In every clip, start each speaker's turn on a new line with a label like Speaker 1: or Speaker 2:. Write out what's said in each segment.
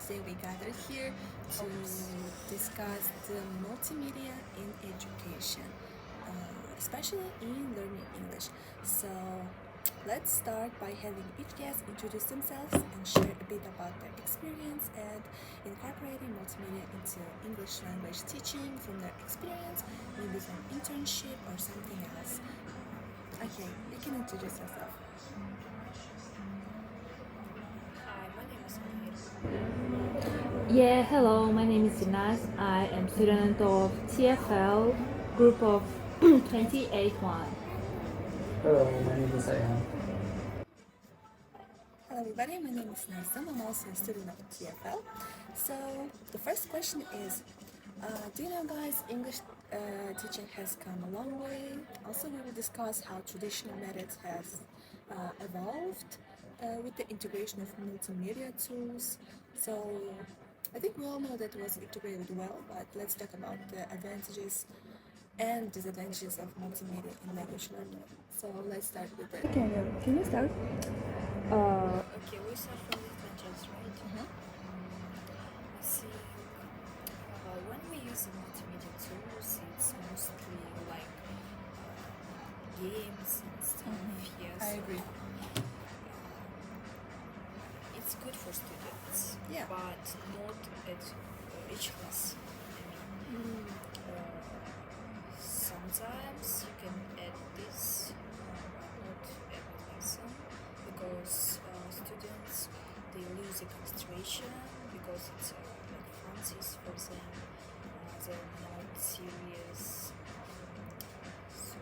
Speaker 1: Today we gathered here to discuss the multimedia in education, especially in learning English. So let's start by having each guest introduce themselves and share a bit about their experience and incorporating multimedia into English language teaching from their experience, maybe from internship or something else. Okay, you can introduce yourself.
Speaker 2: Hi, my name is Mahir.
Speaker 3: Yeah, hello, my name is Inas. I am student of TFL group of 281.
Speaker 4: Hello, my name is Ayan.
Speaker 1: Hello everybody, my name is Narsam. I'm also a student of TFL. So the first question is, do you know guys, English teaching has come a long way. Also we will discuss how traditional methods has evolved with the integration of multimedia tools. So I think we all know that it was integrated well, but let's talk about the advantages and disadvantages of multimedia in language learning. So let's start with the... Can you start?
Speaker 2: Okay, we start from the advantages, right? I think when we use the multimedia tools, it's mostly like games and stuff. Yes,
Speaker 1: I agree.
Speaker 2: It's good for students,
Speaker 1: Yeah.
Speaker 2: but not at each class. I mean, sometimes you can add this, not every lesson, because students they lose the concentration because it's like Francis for them, they're not serious. So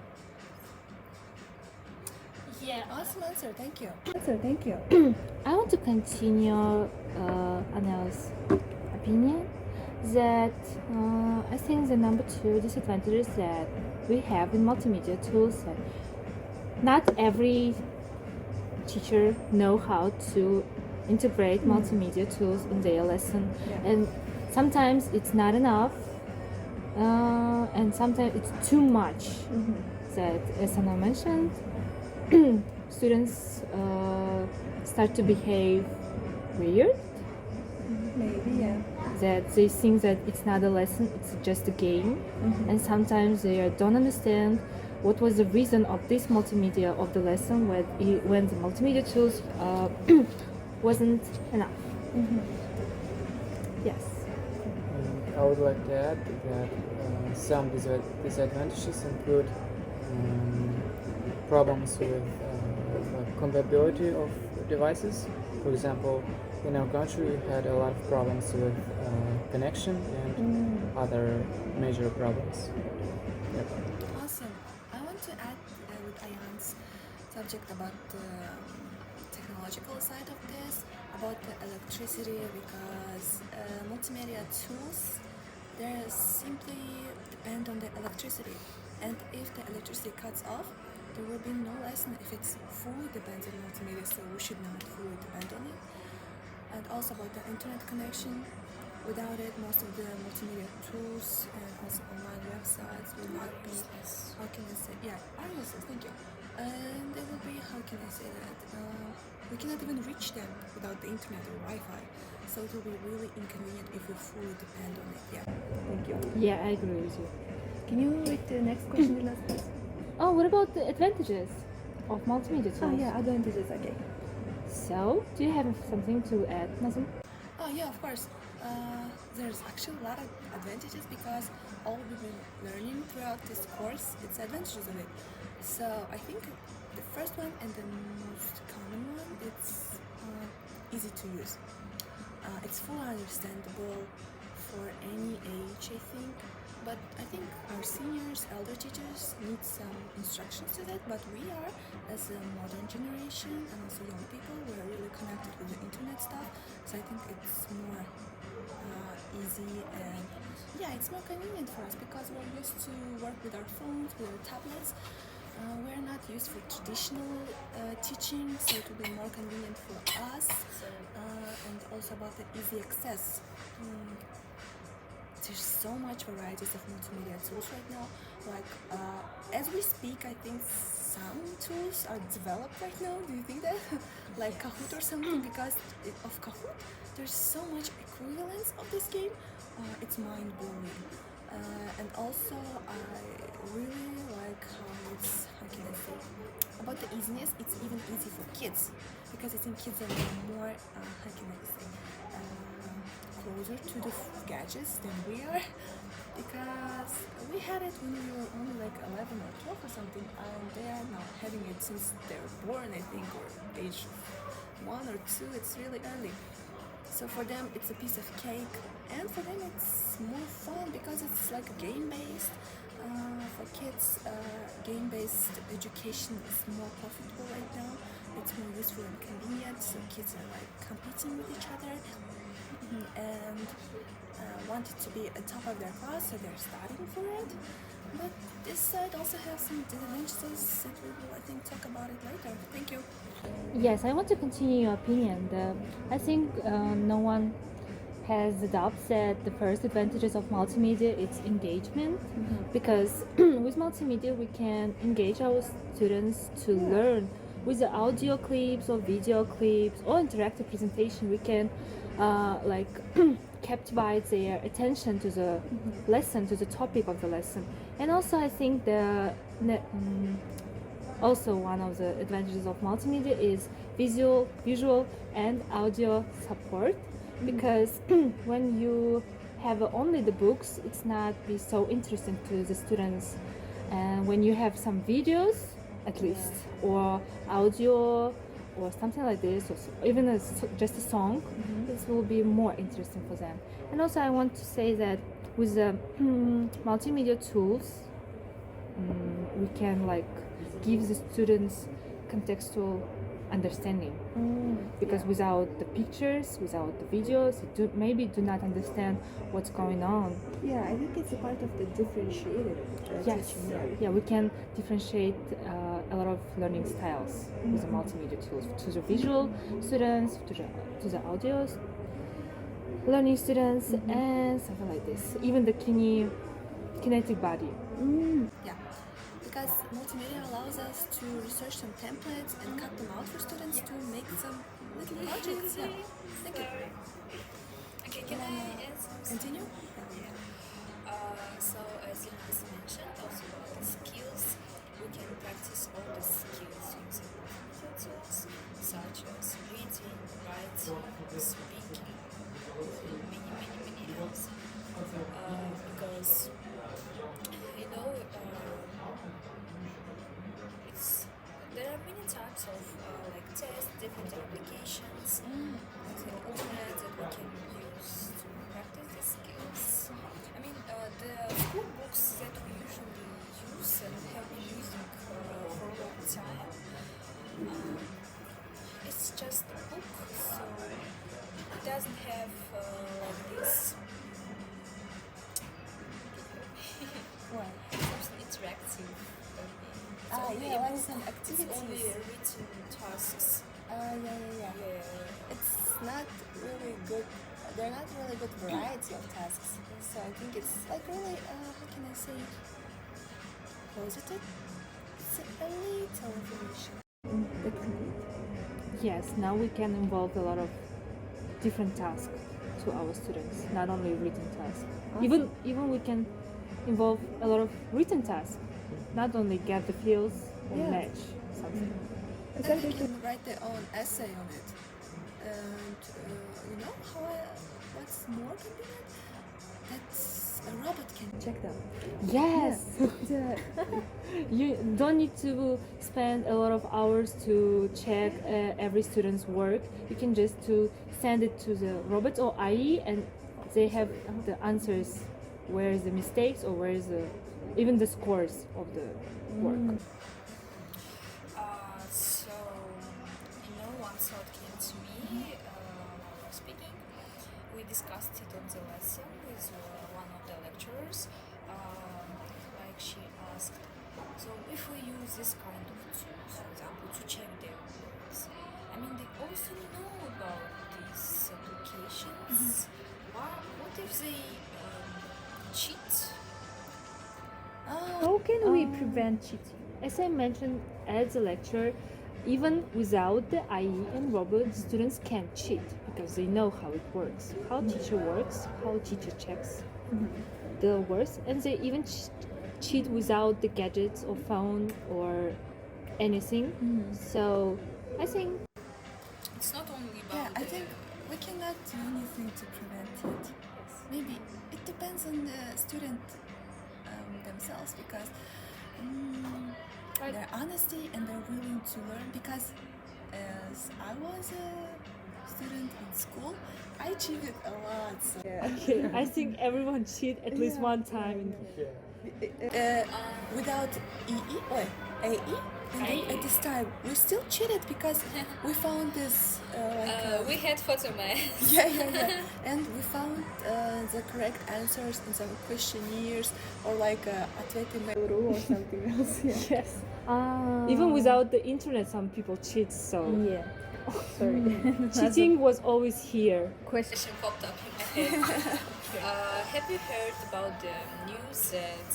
Speaker 1: Yeah, awesome answer. Thank you. Thank you.
Speaker 3: I want to continue Anel's opinion that I think the number two disadvantages that we have in multimedia tools that not every teacher know how to integrate multimedia tools in their lesson, and sometimes it's not enough, and sometimes it's too much. That, as Anna mentioned, students start to behave weird.
Speaker 1: Maybe, yeah.
Speaker 3: That they think that it's not a lesson, it's just a game, and sometimes they don't understand what was the reason of this multimedia of the lesson when the multimedia tools wasn't enough. Yes.
Speaker 4: I would like to add that some disadvantages include problems with compatibility of devices. For example, in our country we had a lot of problems with connection and other major problems. Yep.
Speaker 1: Awesome. I want to add with Ayan's subject about the technological side of this, about the electricity, because multimedia tools, they simply depend on the electricity. And if the electricity cuts off, there will be no lesson if it's fully depends on multimedia, so we should not fully depend on it. And also about the internet connection. Without it, most of the multimedia tools and also online websites will not be, how can I say, yeah, useless, thank you. And they will be, how can I say that, we cannot even reach them without the internet or Wi-Fi. So it will be really inconvenient if we fully depend on it, yeah. Thank you.
Speaker 3: Yeah, I agree with you.
Speaker 1: Can you read the next question, Ilas, please?
Speaker 3: Oh, what about the advantages of multimedia tools?
Speaker 1: Advantages, okay.
Speaker 3: So, do you have something to add, Nazim?
Speaker 1: Oh yeah, of course. There's actually a lot of advantages because all we've been learning throughout this course, it's advantages of it. So I think the first one and the most common one, it's easy to use. It's fully understandable for any age, I think. But I think our seniors, elder teachers need some instructions to that. But we are, as a modern generation and also young people, we are really connected with the internet stuff. So I think it's more easy and yeah, it's more convenient for us because we're used to work with our phones, with our tablets. We're not used for traditional teaching, so it will be more convenient for us. And also about the easy access. There's so much varieties of multimedia tools right now. Like as we speak, I think some tools are developed right now. Do you think that? Like Kahoot or something? Because of Kahoot, there's so much equivalence of this game. It's mind-blowing. And also, I really like how it's, how can I say, about the easiness. It's even easy for kids because I think kids are more, how can I say, closer to the gadgets than we are. Because we had it when we were only like 11 or 12 or something, and they are now having it since they were born, I think, or age 1 or 2. It's really early. So for them, it's a piece of cake, and for them, it's more fun because it's like game-based. For kids, game-based education is more profitable right now. It's more useful and convenient, so kids are like competing with each other and wanted to be at top of their class, so they're studying for it. But this side also has some disadvantages that we will, I think, talk about it later. Thank you.
Speaker 3: Yes, I want to continue your opinion. I think no one has the doubt that the first advantages of multimedia is engagement, because with multimedia we can engage our students to learn. With the audio clips or video clips or interactive presentation, we can like captivate their attention to the lesson, to the topic of the lesson. And also I think also one of the advantages of multimedia is visual and audio support, because when you have only the books, it's not be so interesting to the students. And when you have some videos, at least, or audio or something like this, or even just a song, this will be more interesting for them. And also I want to say that with the multimedia tools, we can like give the students contextual understanding, because without the pictures, without the videos, they maybe do not understand what's going on.
Speaker 1: Yeah, I think it's a part of the differentiated
Speaker 3: Yes, yeah, we can differentiate a lot of learning styles with the multimedia tools, to the visual students, to the audio learning students, and something like this. Even the kinetic body.
Speaker 1: Yeah, because multimedia allows us to research some templates and cut them out for students to make some little projects. Yeah, thank you.
Speaker 2: Okay, can I add something?
Speaker 1: Continue?
Speaker 2: So as you mentioned, also about the skills, we can practice all the skills using multimedia tools such as reading, writing, speaking, many else. Because you know, there are many types of like tests, different applications on the internet that we can use to practice the skills. I mean, the school books that we usually use and have been using for a long time, it's just a book, so it doesn't have like this something interactive.
Speaker 1: Yeah, like some
Speaker 2: It's only
Speaker 1: activities.
Speaker 2: written tasks.
Speaker 1: Yeah. It's not really good. They're not really good variety of tasks. So I think it's like really, how can I say, closeted. It's a little information.
Speaker 3: Yes, now we can involve a lot of different tasks to our students, not only written tasks. Even we can involve a lot of written tasks, not only get the fields or match something.
Speaker 1: And they can write their own essay on it. And you know what's more convenient? That's a robot can check them.
Speaker 3: Yes, you don't need to spend a lot of hours to check every student's work. You can just to send it to the robot or IE, and they have the answers. Where is the mistakes, or where is even the scores of the work.
Speaker 2: So, one thought came to me while speaking. We discussed it on the lesson with one of the lecturers. Like she asked, so if we use this kind of tools, for example, to check their words, I mean, they also know about these applications. What if they cheat?
Speaker 5: How can we prevent cheating?
Speaker 3: As I mentioned as a lecturer, even without the IE and robot, students can cheat because they know how it works, how teacher works, how teacher checks the words, and they even cheat without the gadgets or phone or anything. So I think
Speaker 2: It's not only
Speaker 1: Yeah,
Speaker 2: about
Speaker 1: I think we cannot do anything to prevent it. Maybe it depends on the student themselves because their honesty and they're willing to learn. Because as I was a student in school, I cheated a lot. So.
Speaker 3: okay, I think everyone cheat at least one time.
Speaker 1: Without AE, and then at this time we still cheated because we found this
Speaker 2: we had photo math.
Speaker 1: yeah, and we found the correct answers in some questionnaires or like ответы на or something else.
Speaker 3: Yes. Even without the internet, some people cheat. So
Speaker 5: Yeah. Sorry.
Speaker 3: cheating was always here.
Speaker 2: Question popped up in my head. Have you heard about the news that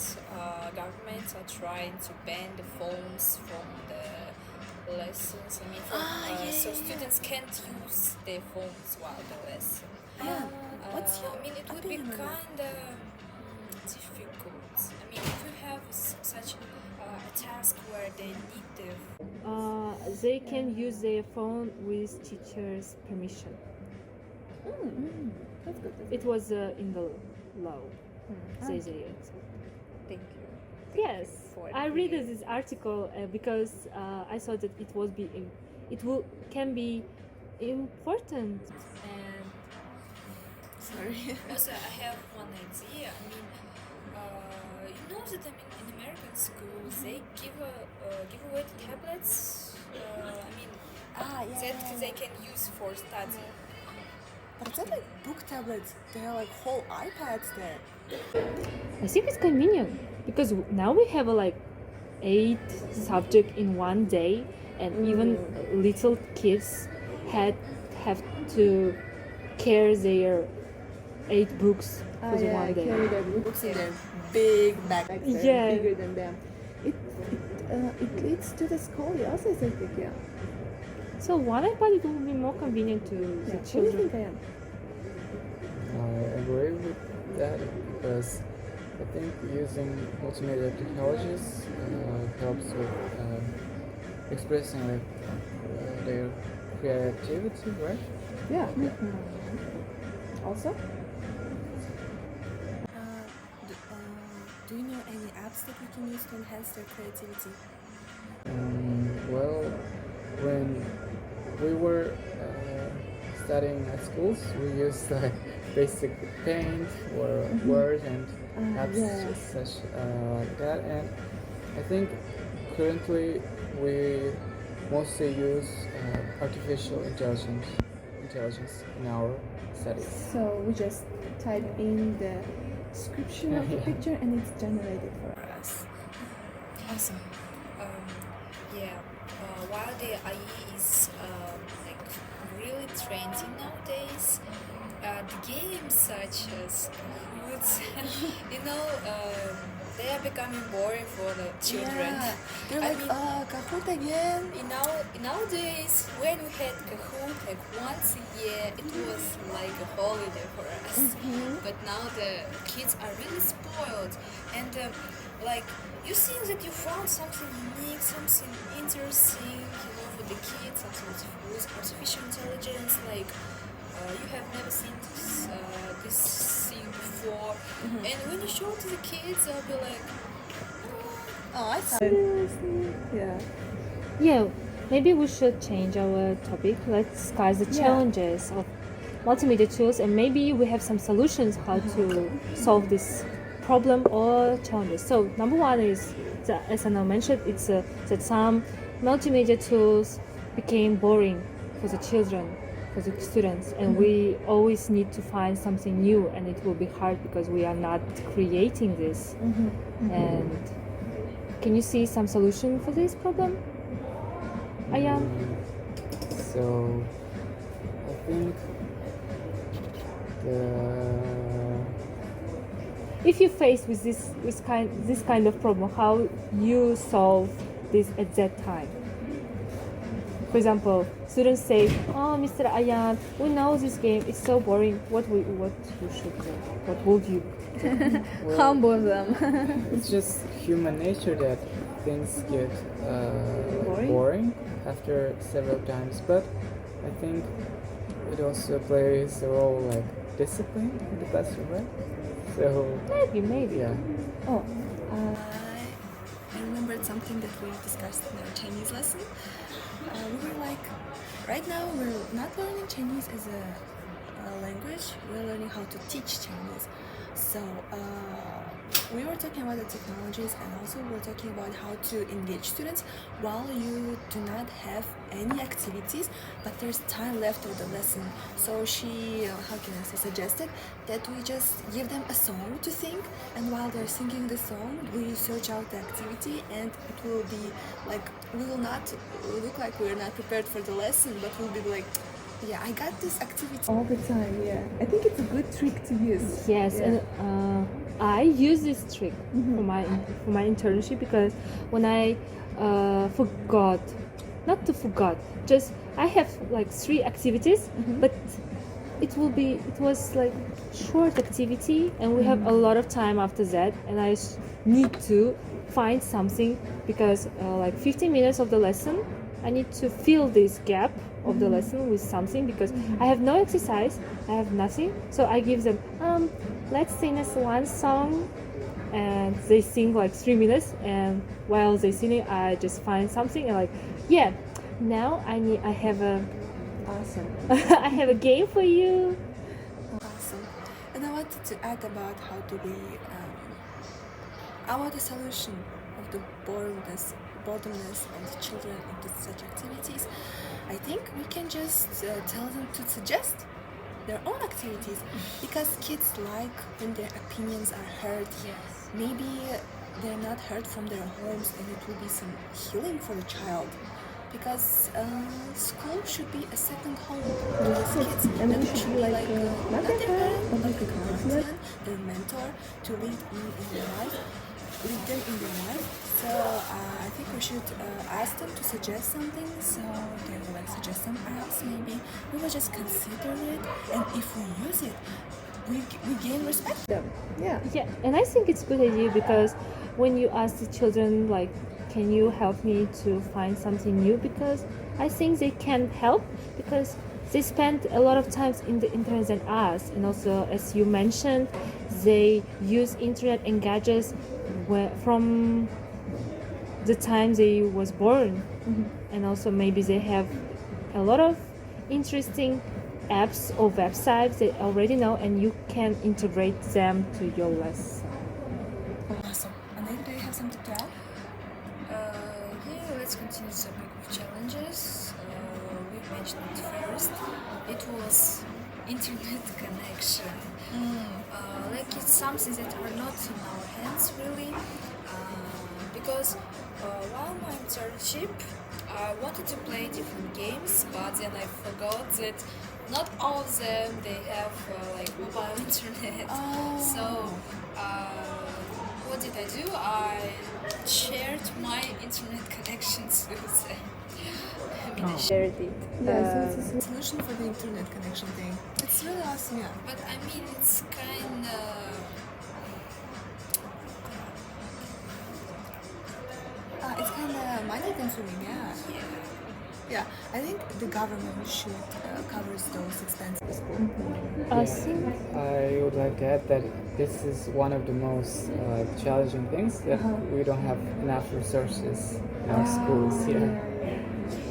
Speaker 2: governments are trying to ban the phones from the lessons? I mean, so students can't use their phones while the lesson.
Speaker 1: Yeah. What's your
Speaker 2: I mean, it would be
Speaker 1: opinion on that?
Speaker 2: kind of difficult. I mean, if you have such a task where they need the
Speaker 3: They can use their phone with teacher's permission.
Speaker 5: That's good.
Speaker 3: It was in the law. They say it.
Speaker 5: Thank you.
Speaker 3: Yes,
Speaker 5: For
Speaker 3: I read
Speaker 5: the-
Speaker 3: this article because I thought that it will can be important.
Speaker 2: and
Speaker 1: Sorry.
Speaker 2: also, I have one idea. I mean, you know that in American schools they give away the tablets. I mean, that they can use for study.
Speaker 1: But it's not like book tablets. They are like whole iPads there.
Speaker 3: I think it's convenient because now we have like 8 subjects in one day, and even little kids have to carry their 8 books for the one day.
Speaker 5: Carry their
Speaker 1: Books in their big backpacks.
Speaker 3: Yeah.
Speaker 5: bigger than them. It leads to the scoliosis, I think. Yeah.
Speaker 3: So one iPad it will be more convenient to the
Speaker 5: What do you
Speaker 3: children.
Speaker 5: think, Ian?
Speaker 4: I agree with that because I think using multimedia technologies helps with expressing their creativity, right?
Speaker 5: Yeah. Also?
Speaker 1: Do you know any apps that we can use to enhance their creativity?
Speaker 4: Well, when we were studying at schools, we used like basic paint or Word and apps such like that. And I think currently we mostly use artificial intelligence in our studies.
Speaker 5: So we just type in the description of the
Speaker 4: Yeah.
Speaker 5: picture and it's generated for us.
Speaker 1: Awesome.
Speaker 2: While the IE is like really trending nowadays, the games such as Kahoots, they are becoming boring for the children.
Speaker 1: Yeah. They're
Speaker 2: I
Speaker 1: like,
Speaker 2: mean-
Speaker 1: Kahoot again.
Speaker 2: Nowadays, when we had Kahoot like once a year, it was like a holiday for us. But now the kids are really spoiled, and like you think that you found something unique, something interesting, for the kids, something with artificial intelligence, like you have never seen this thing before, and when you show it to the kids, they'll be like,
Speaker 1: Oh, I thought.
Speaker 5: Seriously? Yeah.
Speaker 3: Yeah, maybe we should change our topic. Let's discuss the challenges of multimedia tools, and maybe we have some solutions how to solve this problem or challenges. So number one is, as Anna mentioned, it's that some multimedia tools became boring for the children, for the students, and we always need to find something new, and it will be hard because we are not creating this. And can you see some solution for this problem, Ayan?
Speaker 4: So I think
Speaker 3: If you face with this kind of problem, how you solve this at that time? for example, students say, "Oh, Mr. Ayan, we know this game is so boring. What you should do? What would you?"
Speaker 4: Well,
Speaker 5: Humble them.
Speaker 4: it's just human nature that things get
Speaker 5: Boring?
Speaker 4: boring after several times, but I think it also plays a role like discipline in the classroom, right? So
Speaker 3: Maybe.
Speaker 4: yeah.
Speaker 5: Oh,
Speaker 1: I remembered something that we discussed in our Chinese lesson. We were like, right now we're not learning Chinese as a language, we're learning how to teach Chinese. So we were talking about the technologies, and also we were talking about how to engage students while you do not have any activities, but there's time left of the lesson. So she, how can I say, suggested that we just give them a song to sing, and while they're singing the song, we search out the activity, and it will be like, we will not look like we're not prepared for the lesson, but we'll be like, yeah, I got this activity.
Speaker 5: all the time, yeah. I think it's a good trick to use.
Speaker 3: Yes,
Speaker 5: Yeah.
Speaker 3: and I use this trick for my internship, because when I forgot, not to forgot, just I have like 3 activities, but it was like short activity, and we have a lot of time after that, and I need to find something, because like 15 minutes of the lesson, I need to fill this gap of the lesson with something, because I have no exercise, I have nothing. So I give them, let's sing us one song, and they sing like 3 minutes, and while they singing, I just find something, and like, yeah, now I have a
Speaker 5: Awesome.
Speaker 3: I have a game for you.
Speaker 1: Awesome. And I wanted to add about how do we, about the solution of the boredomness of the children into such activities. I think we can just tell them to suggest their own activities, because kids like when their opinions are heard.
Speaker 2: Yes.
Speaker 1: Maybe they're not heard from their homes, and it will be some healing for the child, because school should be a second home to these kids.
Speaker 5: And
Speaker 1: That
Speaker 5: we should be like not their parent, but like a counselor.
Speaker 1: their mentor, to lead them in their life. So I think we should ask them to suggest something. So they will like suggest some apps. Maybe we will just consider it, and if we use it, we gain respect.
Speaker 5: Yeah.
Speaker 3: Yeah, and I think it's a good idea, because when you ask the children, like, can you help me to find something new, because I think they can help, because they spend a lot of time in the internet than us, and also, as you mentioned, they use internet and gadgets from the time they was born, and also maybe they have a lot of interesting apps or websites they already know, and you can integrate them to your lesson.
Speaker 1: Awesome. And then, do you have something to add?
Speaker 2: Yeah, let's continue the subject of challenges. We mentioned it first. It was internet connection. Like, it's something that are not in our hands really, because while my internship, I wanted to play different games, but then I forgot that not all of them they have like mobile internet. So what did I do? I shared my internet connections with them. I mean, I shared it.
Speaker 5: Yeah, so it's a
Speaker 1: Solution for the internet connection thing. It's really awesome, yeah.
Speaker 2: But I mean, it's kind of.
Speaker 1: It's kind of money consuming, yeah. Yeah, I think the government should cover those expenses.
Speaker 3: I think
Speaker 4: I would like to add that this is one of the most challenging things, that we don't have enough resources in our schools here.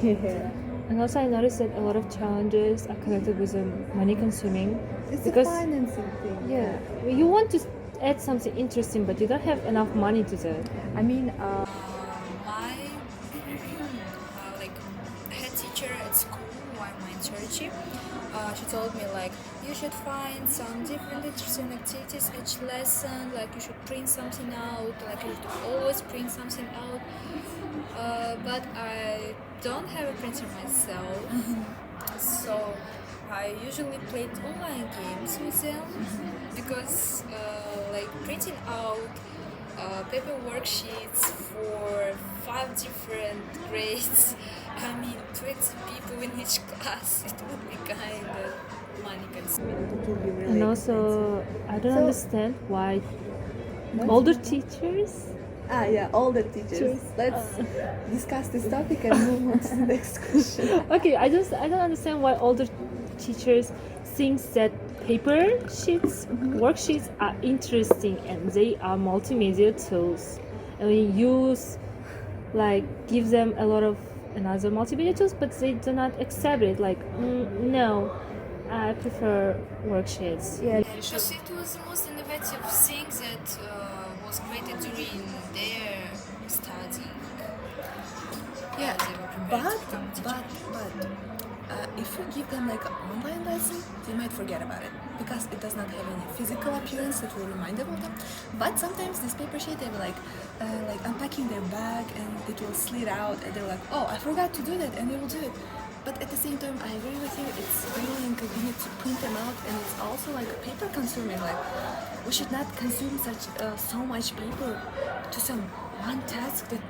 Speaker 5: yeah.
Speaker 3: And also, I noticed that a lot of challenges are connected with money consuming.
Speaker 5: It's
Speaker 3: Because-
Speaker 5: a financing thing.
Speaker 3: Yeah, you want to add something interesting, but you don't have enough money to do it.
Speaker 5: I mean,
Speaker 2: My like head teacher at school while my internship, she told me like you should find some different interesting activities each lesson. Like you should print something out. Like you should always print something out. But I don't have a printer myself, so I usually played online games with them, because like printing out paper worksheets for 5 different grades. I mean, 20 people in each class. It would be kind of money consuming.
Speaker 5: It will be really
Speaker 3: And
Speaker 5: expensive.
Speaker 3: also, I don't
Speaker 5: So-
Speaker 3: understand why
Speaker 5: What?
Speaker 3: older teachers.
Speaker 5: Yeah, all the teachers. Let's discuss this topic and move on to the next question.
Speaker 3: Okay, I don't understand why older teachers think that paper sheets, worksheets are interesting and they are multimedia tools. And we use, like, give them a lot of another multimedia tools, but they do not accept it. Like, no, I prefer worksheets.
Speaker 5: Yeah.
Speaker 2: Because it was the most innovative thing that was created during their studying.
Speaker 1: Yeah,
Speaker 2: They were prepared to become
Speaker 1: but if you give them like an online lesson, they might forget about it because it does not have any physical appearance that will remind them of them. But sometimes this paper sheet, they will like unpacking their bag and it will slide out, and they're like, oh, I forgot to do that, and they will do it. But at the same time, I agree with you. It's really inconvenient to print them out, and it's also like paper consuming. Like we should not consume such so much paper to some one task that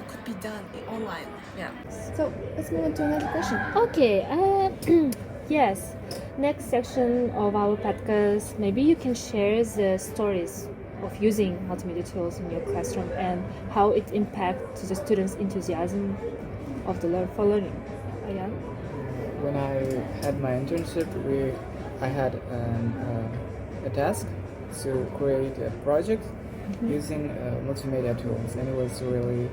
Speaker 1: could be done online. Yeah.
Speaker 5: So let's move on to another question.
Speaker 3: Okay, yes. Next section of our podcast, maybe you can share the stories of using multimedia tools in your classroom and how it impacts the students' enthusiasm of the learning. Ayan?
Speaker 4: When I had my internship, I had a task to create a project using multimedia tools, and it was really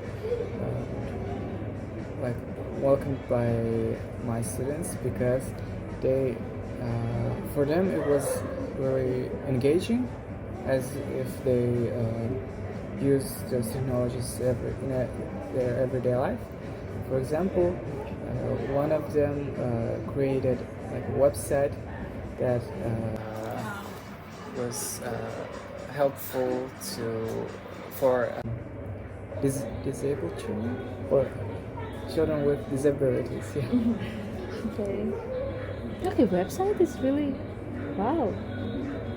Speaker 4: like welcomed by my students because they, for them, it was really engaging, as if they use those technologies in their everyday life. For example, one of them created like a website that was helpful for disabled children or children with disabilities. Yeah.
Speaker 5: Okay.
Speaker 3: Okay, website is really wow.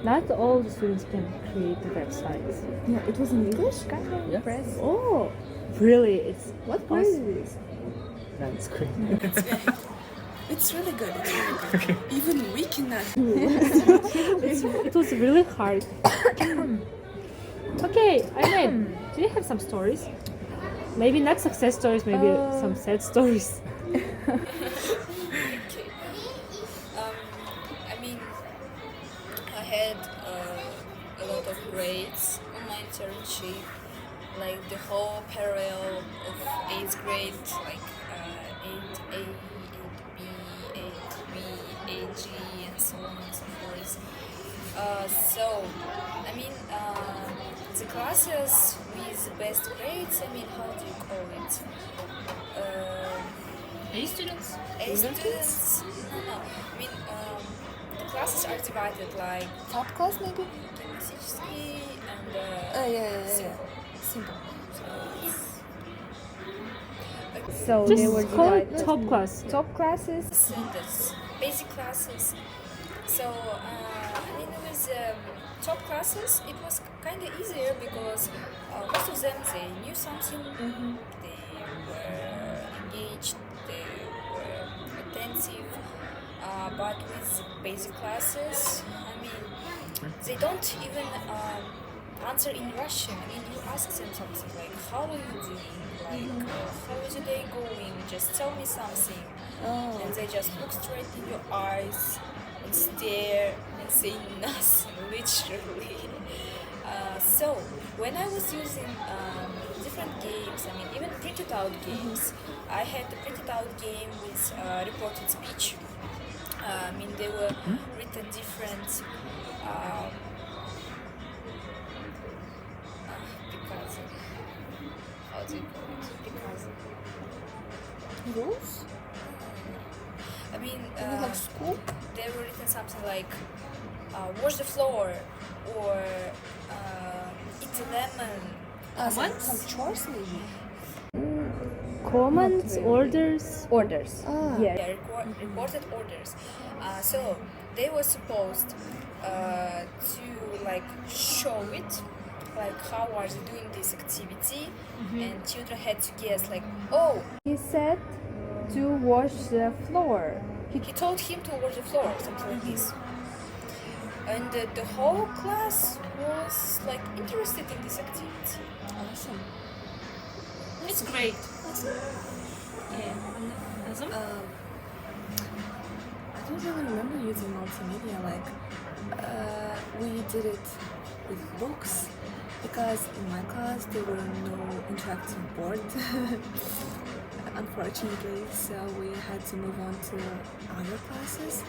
Speaker 3: Not all the students can create the websites.
Speaker 5: Yeah, it was in English?
Speaker 4: Yeah.
Speaker 3: Impressive.
Speaker 5: Oh,
Speaker 3: Really, it's
Speaker 5: what grade
Speaker 3: awesome.
Speaker 5: is this?
Speaker 4: That's great.
Speaker 1: It's really good. It's really good. Even we cannot.
Speaker 3: It was really hard. Okay, Ahmed, do you have some stories? Maybe not success stories, maybe some sad stories.
Speaker 2: Okay. I mean, I had a lot of grades on my internship, like the whole parallel of 8th grade, like 8A, 8B, 8B, 8G, and so on and so forth. So, I mean, the classes with the best grades, I mean, how do you call it?
Speaker 3: A students?
Speaker 2: A students? No. I mean, the classes are divided like
Speaker 1: Top class maybe?
Speaker 2: Kinesicsky and
Speaker 1: Yeah. Simple.
Speaker 5: So they were
Speaker 3: Just call it
Speaker 5: divided.
Speaker 3: top class.
Speaker 5: Top classes.
Speaker 2: Centers, basic classes. So, I mean, with top classes, it was kind of easier because most of them, they knew something, they were engaged, they were attentive. But with basic classes, I mean, they don't even answer in Russian. I mean, you ask them something like, how are you doing? Like, how is your day going? Just tell me something. And they just look straight in your eyes and stare and say nothing, literally. So, when I was using different games, I mean, even printed out games, I had the printed out game with reported speech. I mean, they were written different. Because, how do you call it? Because
Speaker 1: Rules?
Speaker 2: I mean,
Speaker 1: Like school?
Speaker 2: they were written something like wash the floor or eat a lemon.
Speaker 1: Some chores maybe.
Speaker 3: Commands,
Speaker 5: Not really.
Speaker 3: orders.
Speaker 5: Orders. Yeah.
Speaker 2: Yeah, recorded orders. So they were supposed to like show it like how are they doing this activity, and children had to guess like, oh,
Speaker 5: He said to wash the floor.
Speaker 2: he told him to wash the floor, something like this. And the whole class was like interested in this activity.
Speaker 1: Awesome.
Speaker 3: It's great.
Speaker 1: I don't really remember using multimedia. Like, we did it with books because in my class there were no interactive board, unfortunately. So we had to move on to other classes,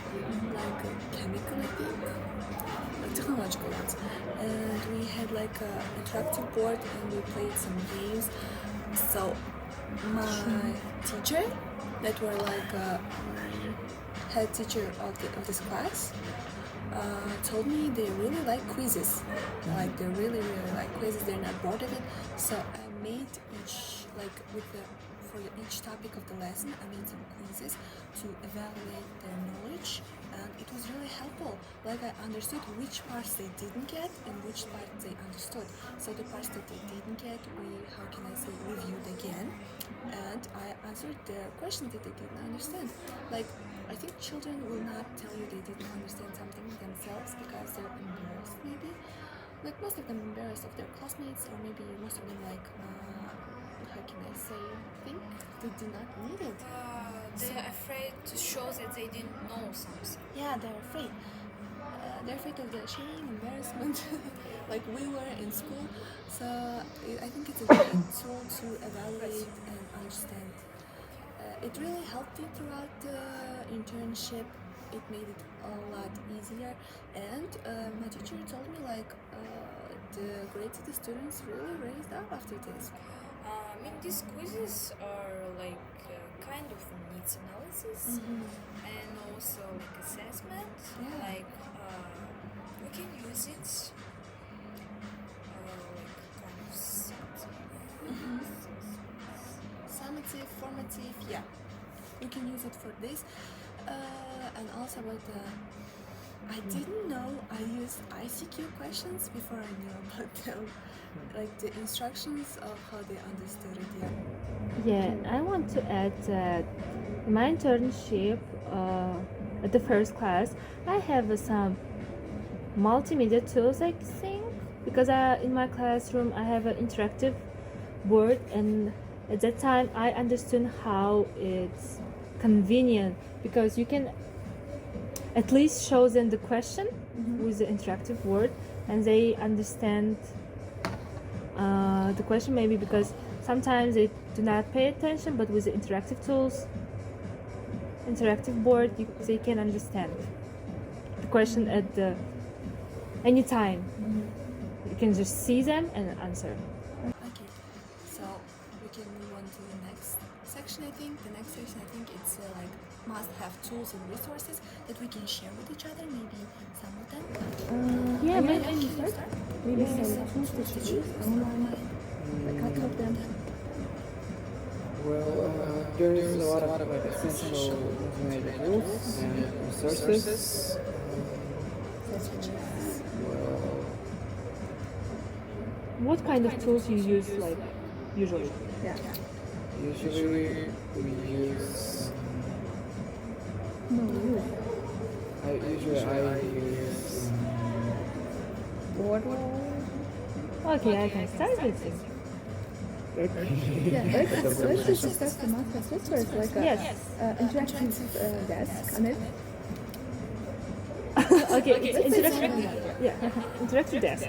Speaker 1: like chemical, I think, like technological ones. And we had like a interactive board, and we played some games. So my teacher, that were like head teacher of this class, told me they really like quizzes. Like they really like quizzes. They're not bored of it. So I made each each topic of the lesson. I made some quizzes to evaluate their knowledge, and it was really helpful. Like I understood which parts they didn't get and which parts they understood. So the parts that they didn't get, we reviewed again, and I answered their questions that they didn't understand. Like, I think children will not tell you they didn't understand something themselves because they're embarrassed, maybe. Like, most of them embarrassed of their classmates, or maybe most of them, like, how can I say, think they did not need it.
Speaker 2: They're afraid to show that they didn't know something.
Speaker 1: Yeah, they're afraid. They're afraid of the shame, embarrassment, like we were in school. So I think it's a great tool to evaluate and understand. It really helped me throughout the internship. It made it a lot easier. And my teacher told me like the grades of the students really raised up after this.
Speaker 2: I mean, these quizzes are like kind of needs analysis and also like assessment.
Speaker 1: Yeah.
Speaker 2: Like we can use it like kind of
Speaker 1: Summative, formative, yeah. We can use it for this. And also about the... I didn't know I used ICQ questions before I knew about them. Like the instructions of how they understood it, yeah.
Speaker 3: Yeah, I want to add that in my internship at the first class, I have some multimedia tools, I think, because in my classroom I have an interactive board, and at that time I understood how it's convenient because you can at least show them the question with the interactive board, and they understand the question, maybe because sometimes they do not pay attention, but with the interactive tools, interactive board, they can understand the question at any time. You can just see them and answer.
Speaker 1: Okay, so we can move on to the next section, I think. The next section, I think it's like must-have tools and resources that we can share with each other, maybe some of them.
Speaker 3: Yeah,
Speaker 1: Can
Speaker 3: maybe.
Speaker 1: you start?
Speaker 5: Maybe some tools to use online. Like how to help them.
Speaker 4: Well, there is a lot of like essential multimedia tools and resources. Well,
Speaker 3: What kind of tools you use, like, usually?
Speaker 5: Yeah.
Speaker 4: usually we use.
Speaker 5: No, you.
Speaker 4: I use.
Speaker 5: Whiteboard.
Speaker 3: Okay, I can start with it.
Speaker 5: Yeah, let's just discuss the must-have resource, like a
Speaker 3: Yes.
Speaker 5: interactive desk on it.
Speaker 3: Okay, it's interactive. Yeah, interactive desk.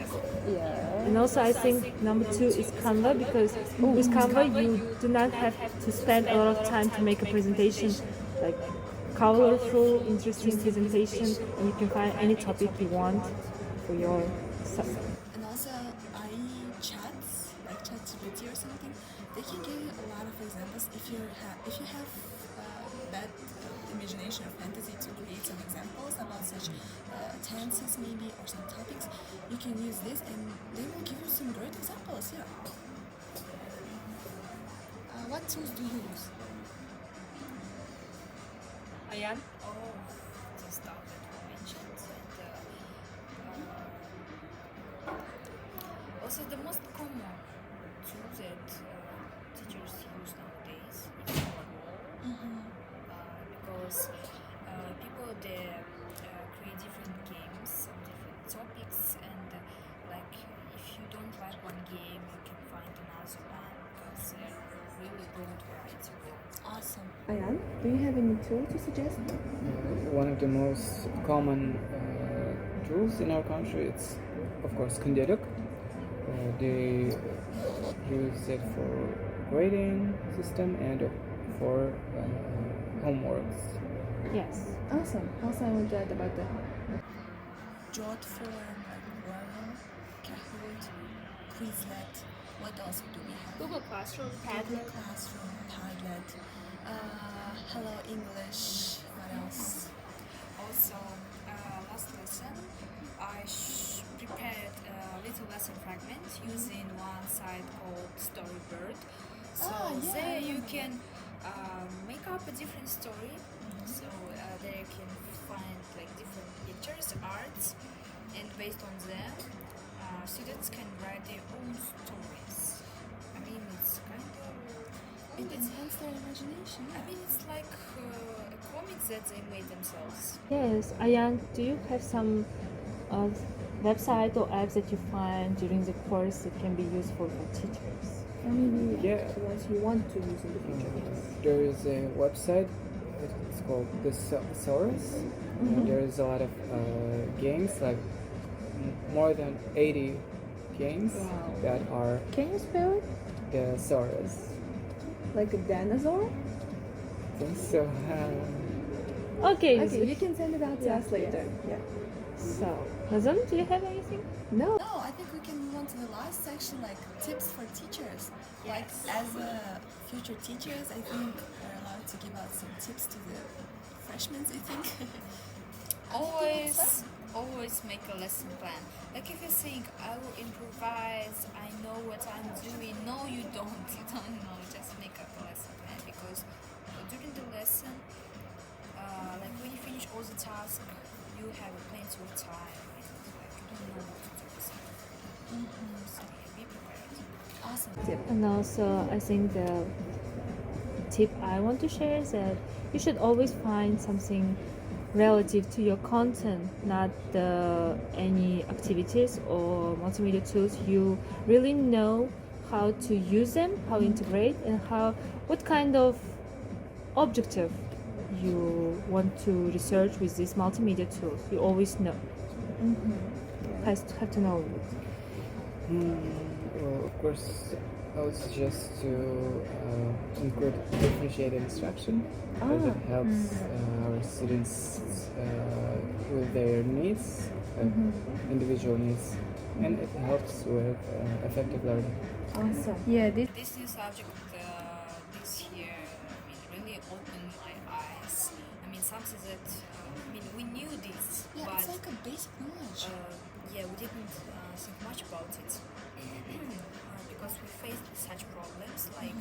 Speaker 5: Yeah.
Speaker 3: And also, I think number 2 is Canva, because with Canva you do not have to spend a lot of time to make a presentation, like colorful, interesting presentation, and you can find any topic you want for your stuff.
Speaker 1: And also, IE chats, like ChatGPT or something, they can give you a lot of examples. If you have that imagination or fantasy to create some examples about such tenses maybe or some topics, you can use this and they will give you some great examples. Yeah. What tools do you use?
Speaker 3: Ayan?
Speaker 2: Oh, the stuff that you mentioned. And, Also, the most common tool that teachers use nowadays is whiteboard, because people they create different games on different topics, and like if you don't like one game, you can find another one because they're really broad variety.
Speaker 1: Awesome.
Speaker 5: Ayan, do you have any tool to suggest?
Speaker 4: One of the most common tools in our country, it's of course Educator. They use it for grading system and for homeworks.
Speaker 3: Yes.
Speaker 5: Awesome. Also, I want to add about that.
Speaker 1: Jot form, like Word, Kahoot, Quizlet. What else do we have?
Speaker 3: Google Classroom,
Speaker 1: Google Classroom, Padlet. Hello English. What else?
Speaker 2: Also, last lesson, I prepared a little lesson fragment using one site called Storybird. So there you can make up a different story. So there you can find like different pictures, arts, and based on them, students can write their own stories. I mean, it's kind of
Speaker 1: It enhances their imagination.
Speaker 2: I mean, it's like a comic that they made themselves.
Speaker 3: Yes, Ayan, do you have some website or apps that you find during the course that can be useful for teachers?
Speaker 5: Or maybe
Speaker 4: Yeah.
Speaker 5: the ones you want to use in the future.
Speaker 4: There is a website. It's called the Thesaurus. There is a lot of games, like more than 80 games
Speaker 5: Wow.
Speaker 4: that are
Speaker 5: Can you spell it?
Speaker 4: the Thesaurus.
Speaker 5: Like a dinosaur?
Speaker 4: I think so.
Speaker 3: Okay,
Speaker 5: Okay, you can send it out to
Speaker 3: Yeah,
Speaker 5: us later. Yeah.
Speaker 3: so Nazam, do you have anything?
Speaker 5: No.
Speaker 1: No, I think we can move on to the last section, like tips for teachers. Like as future teachers, I think we're allowed to give out some tips to the freshmen, I think.
Speaker 2: Always make a lesson plan. Like if you think I will improvise, I know what I'm doing. No, you don't. You don't know. Just make up a lesson plan because during the lesson, like when you finish all the tasks, you have plenty of time. And, like you don't know what to do. So yeah, be prepared.
Speaker 1: Awesome.
Speaker 3: And also, I think the tip I want to share is that you should always find something relative to your content, not any activities or multimedia tools. You really know how to use them, how to integrate, and what kind of objective you want to research with these multimedia tools. You always know. Have to know it.
Speaker 4: Well, of course, I would suggest to include differentiated instruction because it helps our students with their needs, individual needs, and it helps with effective learning.
Speaker 5: Awesome. Yeah,
Speaker 2: This new subject this year, I mean, really opened my eyes. I mean, something that I mean, we knew this,
Speaker 1: Yeah,
Speaker 2: but
Speaker 1: it's like a basic knowledge.
Speaker 2: yeah, we didn't think much about it because we faced such problems like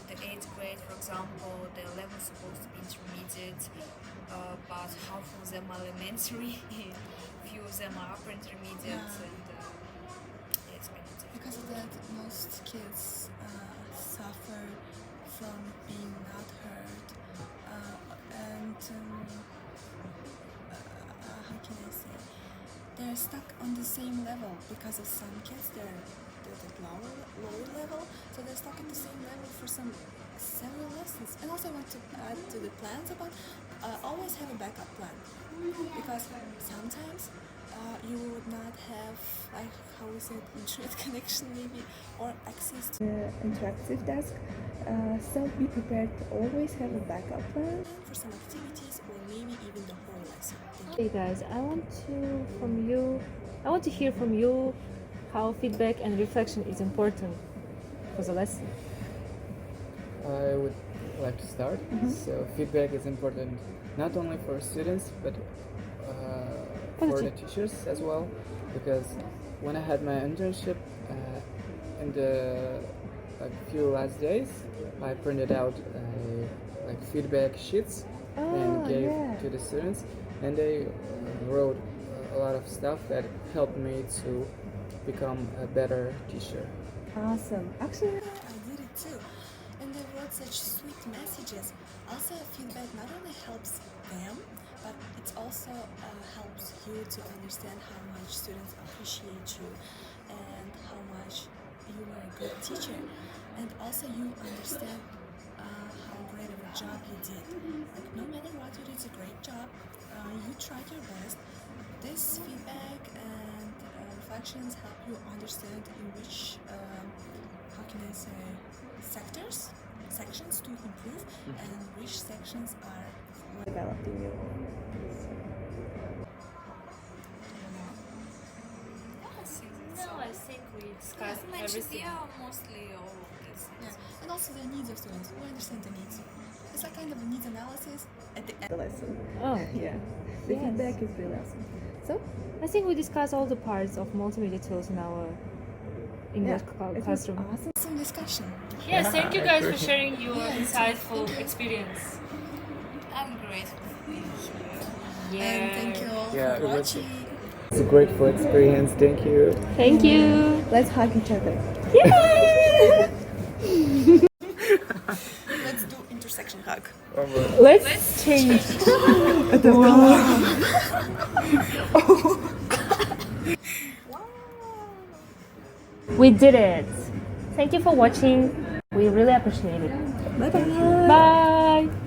Speaker 2: the 8th grade, for example, their level is supposed to be intermediate, but half of them are elementary, few of them are upper intermediate, and yeah, it's been difficult.
Speaker 1: Because of that, most kids suffer from being not heard, and how can I say? They're stuck on the same level because of some kids they're at lower level, so they're stuck at the same level for several lessons. And also I want to add to the plans about always have a backup plan, because sometimes you would not have, like how we said, internet connection maybe, or access to
Speaker 5: interactive task. So be prepared to always have a backup plan.
Speaker 1: for some activities or maybe even the whole lesson. Thank you.
Speaker 3: Hey guys, I want to hear from you how feedback and reflection is important for the lesson.
Speaker 4: I would like to start. So feedback is important not only for students but for the teachers as well, because when I had my internship in the few last days, I printed out like feedback sheets and gave to the students, and they wrote a lot of stuff that helped me to become a better teacher.
Speaker 5: Awesome. Actually,
Speaker 1: I did it too. And they wrote such sweet messages. Also, feedback not only helps them, but it also helps you to understand how much students appreciate you and how much you are a good teacher. And also you understand how great of a job you did. Like no matter what you did, it's a great job. You tried your best. This feedback and reflections help you understand in which, how can I say, sections to improve and which sections are
Speaker 5: developing you.
Speaker 3: I think we discussed everything.
Speaker 2: Mostly all of these things.
Speaker 1: Yeah. And also the needs of students. We understand the needs. It's a kind of a needs analysis at the end.
Speaker 5: The lesson.
Speaker 3: Oh,
Speaker 5: Yeah. The
Speaker 3: Yes.
Speaker 5: feedback is really awesome. So,
Speaker 3: I think we discussed all the parts of multimedia tools in our English
Speaker 5: it was
Speaker 3: classroom.
Speaker 5: awesome.
Speaker 1: Some discussion.
Speaker 3: Yes, thank you guys for
Speaker 4: agree.
Speaker 3: sharing your insightful experience.
Speaker 2: I'm grateful for being here.
Speaker 1: And thank you all
Speaker 4: Yeah,
Speaker 1: for
Speaker 4: it was-
Speaker 1: watching.
Speaker 4: It's a grateful experience. Thank you.
Speaker 3: Thank you.
Speaker 5: Let's hug each other.
Speaker 1: Let's do intersection hug.
Speaker 3: Let's change. We did it. Thank you for watching. We really appreciate it.
Speaker 5: Bye bye.
Speaker 3: Bye.